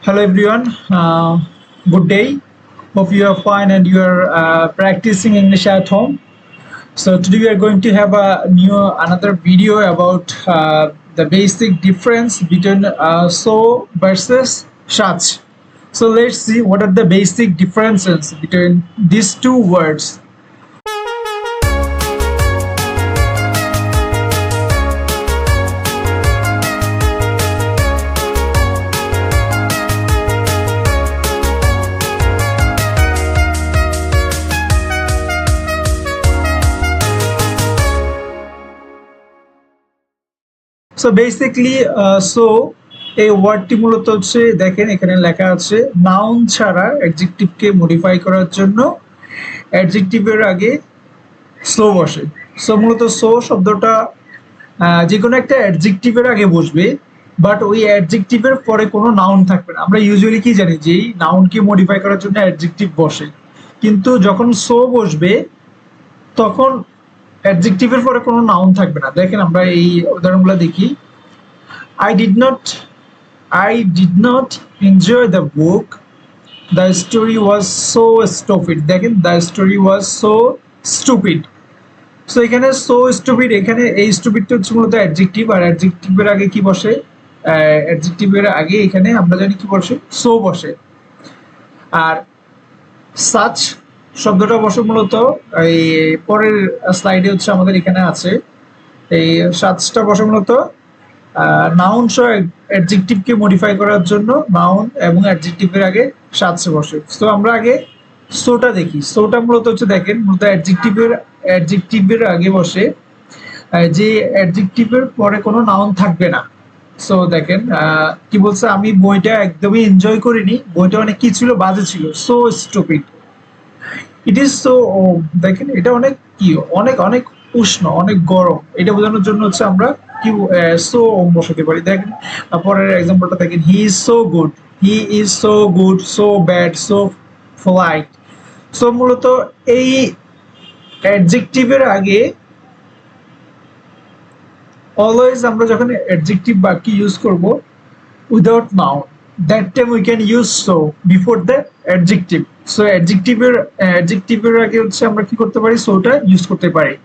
Hello everyone. Good day. Hope you are fine and you are practicing English at home. So today we are going to have another video about the basic difference between so versus such. So let's see what are the basic differences between these two words. So basically so এই ওয়ার্ডটি মূলত হচ্ছে দেখেন এখানে লেখা আছে noun ছাড়া অ্যাডজেক্টিভকে modify করার জন্য অ্যাডজেক্টিভের আগে সো বসে। সো মূলত সো শব্দটা যে কোনো একটা অ্যাডজেক্টিভের আগে বসবে, বাট ওই অ্যাডজেক্টিভের পরে কোনো নাউন থাকবে না। আমরা ইউজুয়ালি কি জানি যে এই নাউনকে মডিফাই করার জন্য অ্যাডজেক্টিভ বসে, কিন্তু যখন সো বসবে তখন অ্যাডজেক্টিভের পরে কোনো নাউন থাকবে না। দেখেন আমরা এই উদাহরণগুলো দেখি। I did not enjoy the book. The story was so stupid. দেখেন the story was so stupid. So এখানে so stupid, এখানে এই স্টুপিডটা হচ্ছে মূলত অ্যাডজেক্টিভ, আর অ্যাডজেক্টিভের আগে কি বসে? অ্যাডজেক্টিভের আগে এখানে আমরা জানি কি বসে? সো বসে। আর সাচ শব্দটা বসে মূলত এই পরের স্লাইডে হচ্ছে আমাদের এখানে আছে। এই সাচটা বসে মূলত নাউন সহ অ্যাডজেক্টিভকে মডিফাই করার জন্য নাউন এবং অ্যাডজেক্টিভের আগে সাচ বসে। তো আমরা আগে সোটা দেখি। সোটা মূলত হচ্ছে দেখেন মূলত অ্যাডজেক্টিভের আগে বসে, যে অ্যাডজেক্টিভের পরে কোনো নাউন থাকবে না। সো দেখেন কি বলছে, আমি বইটা একদমই এনজয় করিনি, বইটা অনেক কি ছিল, বাজে ছিল, so stupid. It is so, দেখেন এটা অনেক কি, অনেক অনেক উষ্ণ, অনেক গরম, এটা বোঝানোর জন্য হচ্ছে আমরা কি সো বসাতে পারি। দেখেন পরের এক্সাম্পলটা দেখেন, he is so good, he is so good, so bad, so flight. So মূলত এই অ্যাডজেক্টিভের আগে অলওয়েজ আমরা যখন অ্যাডজেক্টিভ বাক্য ইউজ করব without noun, that time we can use so before the adjective. So adjectiveর আগে হচ্ছে আমরা কি করতে পারি, সোটা ইউজ করতে পারি।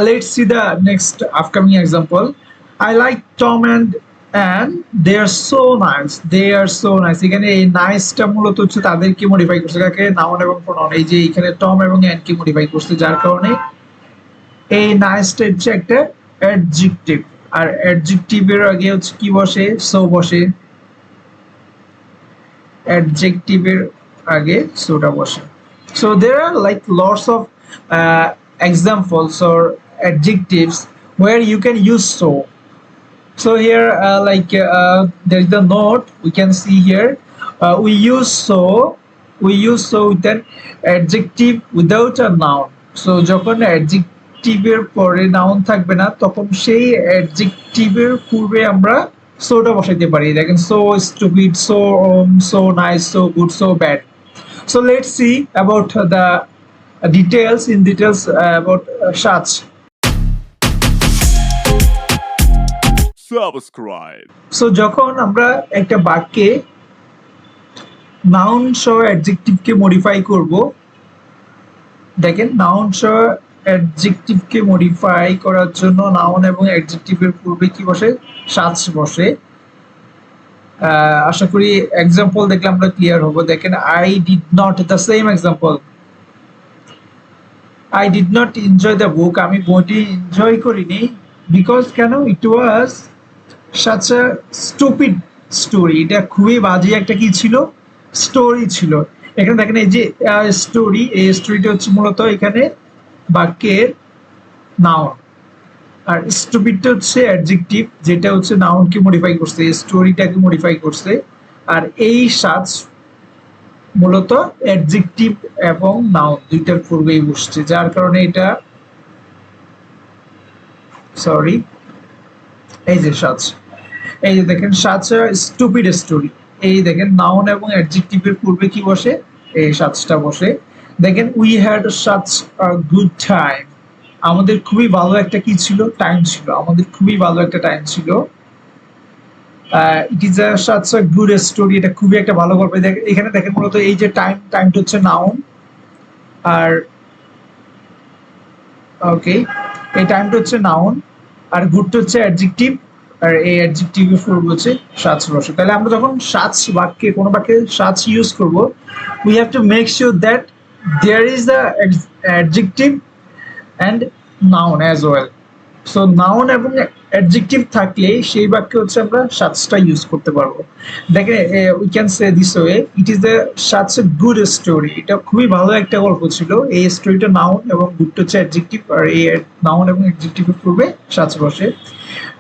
Let's see the next upcoming example. I like Tom and Anne. They are so nice. They are so nice. এখানে এই নাইসটা মূলত হচ্ছে তাদেরকে মডিফাই করছে, কাকে? নাউন এবং প্রোনাউন। এই যে এখানে টম এবং অ্যান কে মডিফাই করছে, যার কারণে এই নাইসটা হচ্ছে একটা অ্যাডজেক্টিভ, আর অ্যাডজেক্টিভের আগে হচ্ছে কি বসে? সো বসে। অ্যাডজেক্টিভের আগে সোটা বসে। So there are like lots of examples or adjectives where you can use so. So here there is the note we can see here. We use so with an adjective without a noun. So যখন অ্যাডজেক্টিভের পরে noun থাকবে না, তখন সেই অ্যাডজেক্টিভের পূর্বে আমরা সোটা বসাইতে পারি। দেখেন so stupid, so nice, so good, so bad. So let's see about the details about such. Subscribe. So যখন আমরা একটা বাক্যে নাউন সহ অ্যাডজেক্টিভকে মডিফাই করব, দেখেন নাউন সহ অ্যাডজেক্টিভকে মডিফাই করার জন্য নাউন এবং অ্যাডজেক্টিভের পূর্বে কি বসে? সাচ বসে। আশা করি এক্সাম্পল দেখলে আমরা ক্লিয়ার হবো। দেখেন I did not, the same example, I did not enjoy the book, আমি বইটি এনজয় করিনি, বিকজ কেন? It was such a stupid story, এটা খুবই বাজে একটা কি ছিল? স্টোরি ছিল। এখানে দেখেন এই যে স্টোরি, এই স্টোরিটা হচ্ছে মূলত এখানে বাক্যের নাউন, আর স্টুপিডটা হচ্ছে অ্যাডজেক্টিভ, যেটা হচ্ছে নাউনকে মডিফাই করছে, স্টোরিটাকে মডিফাই করছে। আর এই সাজ মূলত অ্যাডজেক্টিভ এবং নাউন দুইটার পূর্বেই বসছে, যার কারণে এটা সরি এই যে সাজ, এই যে দেখেন সাজ স্টুপিড স্টোরি, এই দেখেন নাউন এবং অ্যাডজেক্টিভের পূর্বে কি বসে? এই সাজটা বসে। দেখেন we had such a good time, আমাদের খুবই ভালো একটা কি ছিল? টাইম ছিল, আমাদের খুবই ভালো একটা টাইম ছিল। It is a such a good story, এটা খুবই একটা ভালো গল্প। এখানে দেখেন মূলত এই যে টাইমটা হচ্ছে নাউন, আর ওকে এই টাইমটা হচ্ছে নাউন, আর গুডটা হচ্ছে অ্যাডজেক্টিভ, আর এই অ্যাডজেক্টিভের পূর্ব হচ্ছে সাজ বসে। তাহলে আমরা যখন সাজ বাক্যে কোনো বাক্যে সাজ ইউজ করব, we have to make sure that there is the adjective and noun as well. So noun এবং অ্যাডজেক্টিভ থাকলে সেই বাক্যে হচ্ছে আমরা সাজটা ইউজ করতে পারবো। দেখে we can say this way, it is the such a good story, এটা খুবই ভালো একটা গল্প ছিল। এই স্টোরিটা নাউন এবং গুডটা হচ্ছে অ্যাডজেক্টিভ, আর এই নাউন এবং অ্যাডজেক্টিভের পূর্বে সাজ বসে।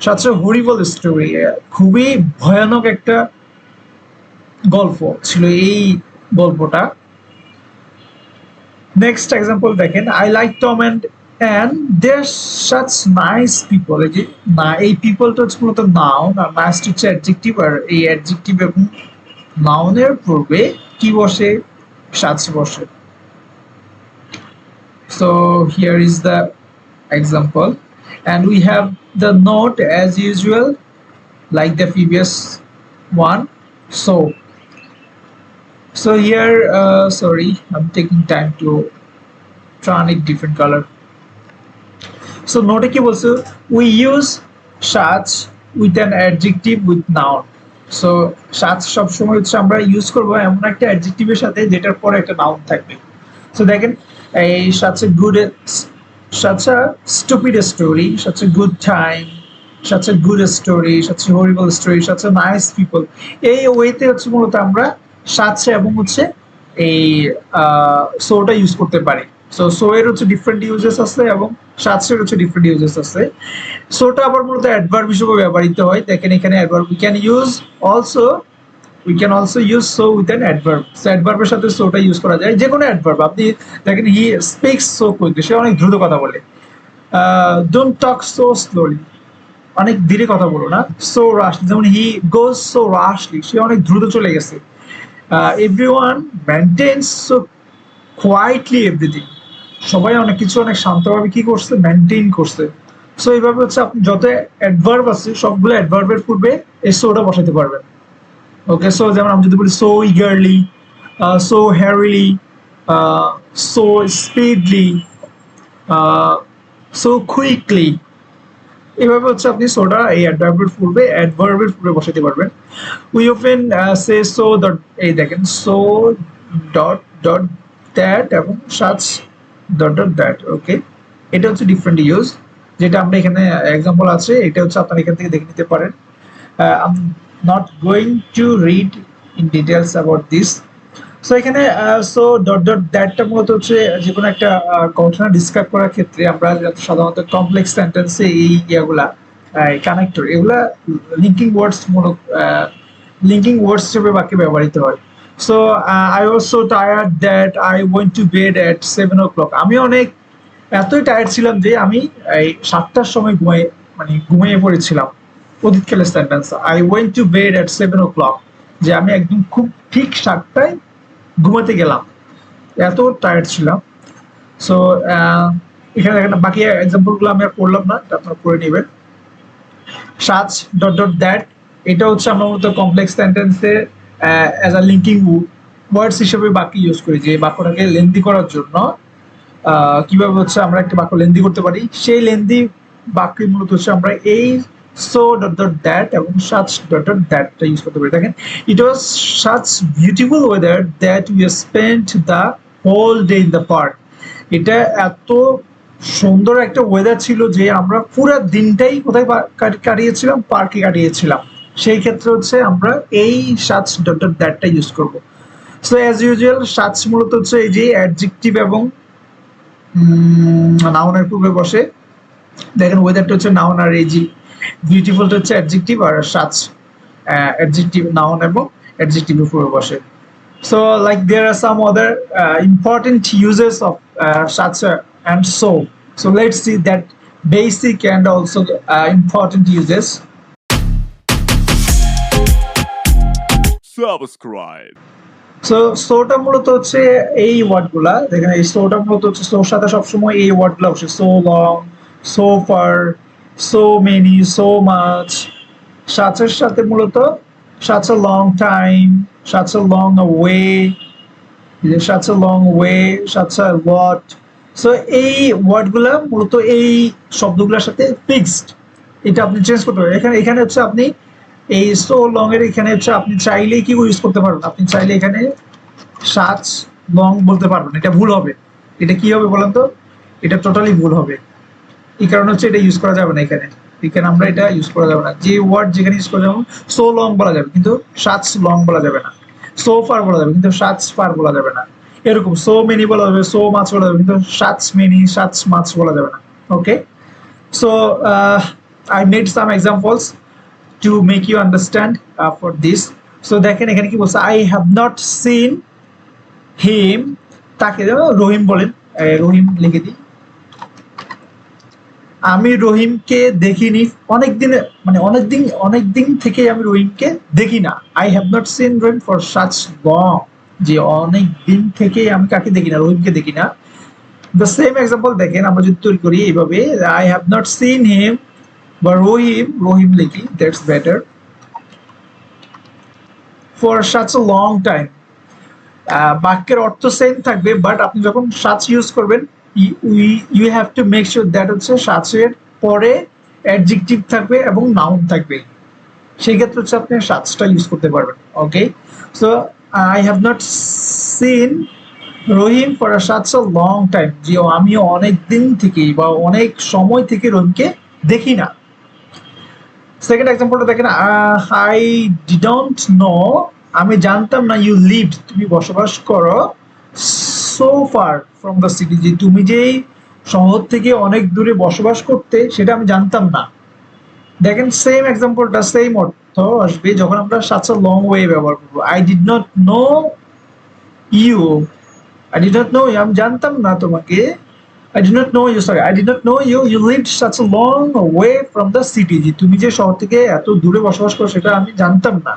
সাচ এ হরিবল স্টোরি, খুবই ভয়ানক একটা গল্প ছিল এই গল্পটা। নেক্সট এক্সাম্পল দেখেন, I like Tom and there such nice people. এই যে না, এই পিপলটা হচ্ছে মূলত নাউন, আর নাইস হচ্ছে অ্যাডজেক্টিভ, আর এই অ্যাডজেক্টিভ এবং নাউনের পূর্বে কি বসে? সাচ বসে। So here is the example, and we have the note as usual like the previous one. So here sorry, I'm taking time to turn it different color. So note কি বলছো, we use such with an adjective with noun. So such সব সময় হচ্ছে আমরা use করব এমন একটা অ্যাডজেক্টিভের সাথে যেটার পরে একটা নাউন থাকবে। সো দেখেন, এই such a good, such a stupid story, such a good time, such a good story, such a horrible story, such a nice people, এই ওয়েতে হচ্ছে মূলত আমরা সাথে এবং হচ্ছে এই সোটা ইউজ করতে পারি। সো এর হচ্ছে ডিফারেন্ট ইউজেস আছে এবং সাথের হচ্ছে ডিফারেন্ট ইউজেস আছে। সোটা আবার মূলত অ্যাডভার্ব হিসেবে ব্যবহৃত হয়। দেখেন এখানে adverb we can also use so with an adverb. So অ্যাডভার্বের সাথে সোটা ইউজ করা যায়, যে কোনো অ্যাডভার্ব। আপনি দেখেন হি স্পিক্স সো কুইকলি, সে অনেক দ্রুত কথা বলে। ডোন্ট টক সো স্লোলি, অনেক ধীরে কথা বলো না। সো রাশলি, যেমন হি গোজ সো রাশলি, সে অনেক দ্রুত চলে গেছে। Everyone maintains so quietly everything, সবাই অনেক কিছু অনেক শান্তভাবে কি করছে? মেনটেন করছে। সো এইভাবে হচ্ছে আপনি যত অ্যাডভার্ব আছে সবগুলো অ্যাডভার্বের পূর্বে এই সোটা বসাতে পারবেন। ওকে, সো যেমন আমি যদি বলি সো ইগারলি, সো হ্যারিলি, সো স্পিডলি, সো কুইকলি, এভাবে হচ্ছে আপনি সোটা এই অ্যাডভার্বের পূর্বে বসাতে পারবেন। We often say so dot, এই দেখেন সো ডট ডট দ্যাট এবং such dot dot that. Okay, এটা হচ্ছে ডিফারেন্ট ইউজ, যেটা আমরা এখানে এক্সাম্পল আছে, এটা হচ্ছে আপনারা এখান থেকে দেখে নিতে পারেন। I'm not going to read in details about this. So এখানে সো ডট ডট দ্যাটটা মূলত হচ্ছে যে কোনো একটা ঘটনা ডিসক্রাইব করার ক্ষেত্রে আমরা সাধারণত কমপ্লেক্স সেন্টেন্সে এই ইয়াগুলা কানেক্টর, এগুলা লিঙ্কিং ওয়ার্ডস হিসেবে বাক্যে ব্যবহৃত হয়। So I was so tired that I went to bed at 7 o'clock। আমি অনেক এতই টায়ার্ড ছিলাম যে আমি এই 7টার সময় ঘুমিয়ে পড়েছিলাম। অতীতকালের sentence, I went to bed at 7 o'clock, যে আমি একদম খুব ঠিক 7টায় ঘুমাতে গেলাম, এত টায়ার্ড ছিলাম। সো এখানে দেখেন বাকি এক্সাম্পলগুলো আমি আর পড়লাম না, এটা আপনারা পড়ে নেবেন। সাচ ডট ডট দ্যাট, এটা হচ্ছে আমরা মূলত কমপ্লেক্স সেন্টেন্সে অ্যাজ আ লিঙ্কিং ওয়ার্ডস হিসেবে বাক্য ইউজ করি, যে বাক্যটাকে লেন্দি করার জন্য কিভাবে হচ্ছে আমরা একটা বাক্য লেন্দি করতে পারি, সেই লেন্দি বাক্য মূলত হচ্ছে আমরা এই সো ডট ডট দ্যাট এবং সাচ ডট ডট দ্যাটটা ইউজ করতে পারি। দেখেন, it was such beautiful weather that we spent the whole day in the park. এটা এত সুন্দর একটা ওয়েদার ছিল যে আমরা পুরো দিনটাই কোথায় কাটিয়েছিলাম? পার্কে কাটিয়েছিলাম। সেই ক্ষেত্রে হচ্ছে আমরা এই সাচ ডট ডট দ্যাটটা ইউজ করবো। সো অ্যাজ ইউজুয়াল সাচ মূলত হচ্ছে এই যে অ্যাডজেক্টিভ এবং নাউনের পূর্বে বসে। দেখেন ওয়েদারটা হচ্ছে নাউন, আর এই যে বিউটিফুলটা হচ্ছে adjective, are such adjective noun এবং অ্যাডজেক্টিভের পূর্বে বসে। So like there are some other important uses of such and so let's see that basic and also important uses. Subscribe. সোটা মূলত হচ্ছে এই ওয়ার্ডগুলা, দেখেন এই সোটা মূলত হচ্ছে সোর সাথে সবসময় এই ওয়ার্ডগুলো বসে, so long, so far, so many, so much, such এর সাথে মূলত such a long time, such a long way, such a long way, such a lot. So এই ওয়ার্ডগুলা মূলত এই শব্দগুলোর সাথে ফিক্সড, এটা আপনি চেঞ্জ করতে পারবেন। এখানে এখানে হচ্ছে আপনি এই সো লং এর এখানে হচ্ছে আপনি চাইলেই কি ইউজ করতে পারবেন, আপনি চাইলে এখানে such long বলতে পারবেন, এটা ভুল হবে। এটা কি হবে বলেন তো, এটা টোটালি ভুল হবে। এই কারণে হচ্ছে এটা ইউজ করা যাবে না এখানে, এখানে আমরা এটা ইউজ করা যাবে না। যে ওয়ার্ড যেখানে ইউজ করা যাবে সো লং বলা যাবে কিন্তু such লং বলা যাবে না, সো ফার বলা যাবে কিন্তু such ফার বলা যাবে না, এরকম সো মেনি বলা যাবে, সো মাচ বলা যাবে কিন্তু such মেনি such মাচ বলা যাবে না। ওকে, so I made some examples to make you understand for this. So দেখেন এখানে কি বলছে, I have not seen him, তাকে রহিম বলেন, রহিম লিখে দিই, আমি রহিমকে দেখিনি অনেকদিন, মানে অনেকদিন থেকে আমি রহিমকে দেখি না। I have not seen Rahim for such long, যে অনেক দিন থেকে আমি কাকে দেখি না, রহিমকে দেখি না। দ্য সেম এক্সাম্পল দেখেন আমরা যদি তৈরি করি এইভাবে, I have not seen him বা রহিম লিখি, that's better, for such a long time. বাক্যের অর্থ সেম থাকবে, বাট আপনি যখন সাচ ইউজ করবেন you have to make sure that হচ্ছে সাচের পরে অ্যাডজেক্টিভ থাকবে এবং নাউন থাকবে, সেই ক্ষেত্রে হচ্ছে আপনি সাচটা ইউজ করতে পারবেন। Okay, so I have not seen Rahim for such a long time, যে আমি অনেক দিন থেকে বা অনেক সময় থেকে রহিমকে দেখি না। সেকেন্ড এক্সাম্পলটা দেখেন, আই ডিডন্ট নো, আমি জানতাম না, ইউ লিভড, তুমি বসবাস করো, so far from the city, যে তুমি যেই শহর থেকে অনেক দূরে বসবাস করতে সেটা আমি জানতাম না। দেখেন সেম এক্সাম্পলটা সেম অর্থ আসবে যখন আমরা সাচ আ লং ওয়ে ব্যবহার করবো। I did not know you, I did not know, আমি জানতাম না তোমাকে, I did not know you, sorry, I did not know you, you lived such a long way from the city, যে তুমি যে শহর থেকে এত দূরে বসবাস করো সেটা আমি জানতাম না।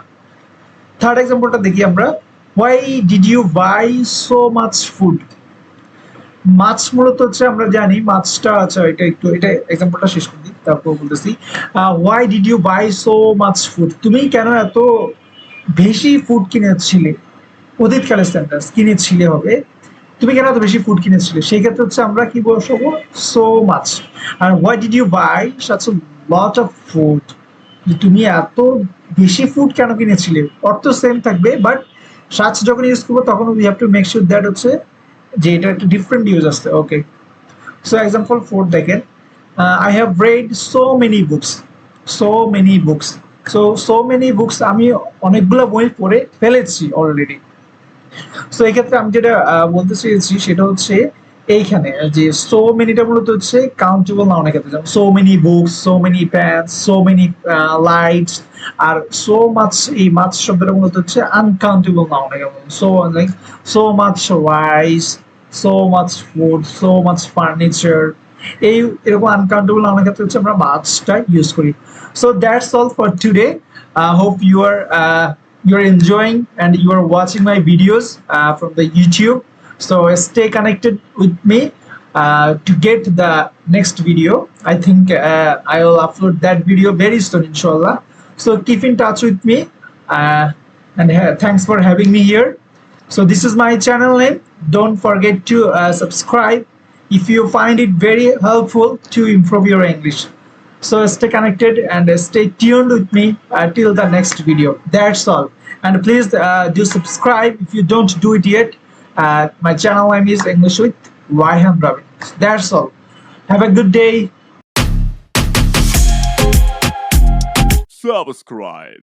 থার্ড এক্সাম্পলটা দেখি আমরা, why did you buy so much food? মাছ মূলত হচ্ছে আমরা জানি মাছটা, আচ্ছা এটা একটু এটা এক্সাম্পলটা শেষ করে দিই তারপর বলতেছি। why did you buy so much food? তুমি কেন এত বেশি ফুড কিনেছিলে, অতীতকালের সেন্টেন্স, কিনেছিলে হবে, তুমি কেন এত বেশি ফুড কিনেছিলে, সেই ক্ষেত্রে হচ্ছে আমরা কি বসাবো, সো মাচ। আর why did you buy such a lot of food, তুমি এত বেশি ফুড কেন কিনেছিলে, অর্থ সেম থাকবে, বাট সাচ যখন ইউজ করবো তখন we have to make sure that হচ্ছে যে এটা একটা ডিফারেন্ট ইউজ আসছে। ওকে, সো এক্সাম্পল 4 দেখেন, I have read so many books, so many books, so many books, আমি অনেকগুলো বই পড়ে ফেলেছি অলরেডি। সো এই ক্ষেত্রে আমি যেটা বলতে চেয়েছি সেটা হচ্ছে এইখানে যে সো মেনিটা মূলত হচ্ছে কাউন্টেবল নাউনের ক্ষেত্রে, যেমন so many books, so many pants, so many lights. আর সো মাচ, এই মাছ শব্দটা মূলত হচ্ছে আনকাউন্টেবল নাউনে, যেমন so like so much rice, so much food, so much furniture, এই এরকম আনকাউন্টেবল নাউনের ক্ষেত্রে হচ্ছে আমরা মাছটা ইউজ করি। So that's all for today. Hope you're enjoying and you are watching my videos from the YouTube. So stay connected with me to get the next video. I think I will upload that video very soon, inshallah. So keep in touch with me and thanks for having me here. So this is my channel name. Don't forget to subscribe if you find it very helpful to improve your English. So stay connected and stay tuned with me till the next video. That's all. And please do subscribe if you don't do it yet. My channel name is English with Raihan Ravi. That's all. Have a good day. Subscribe.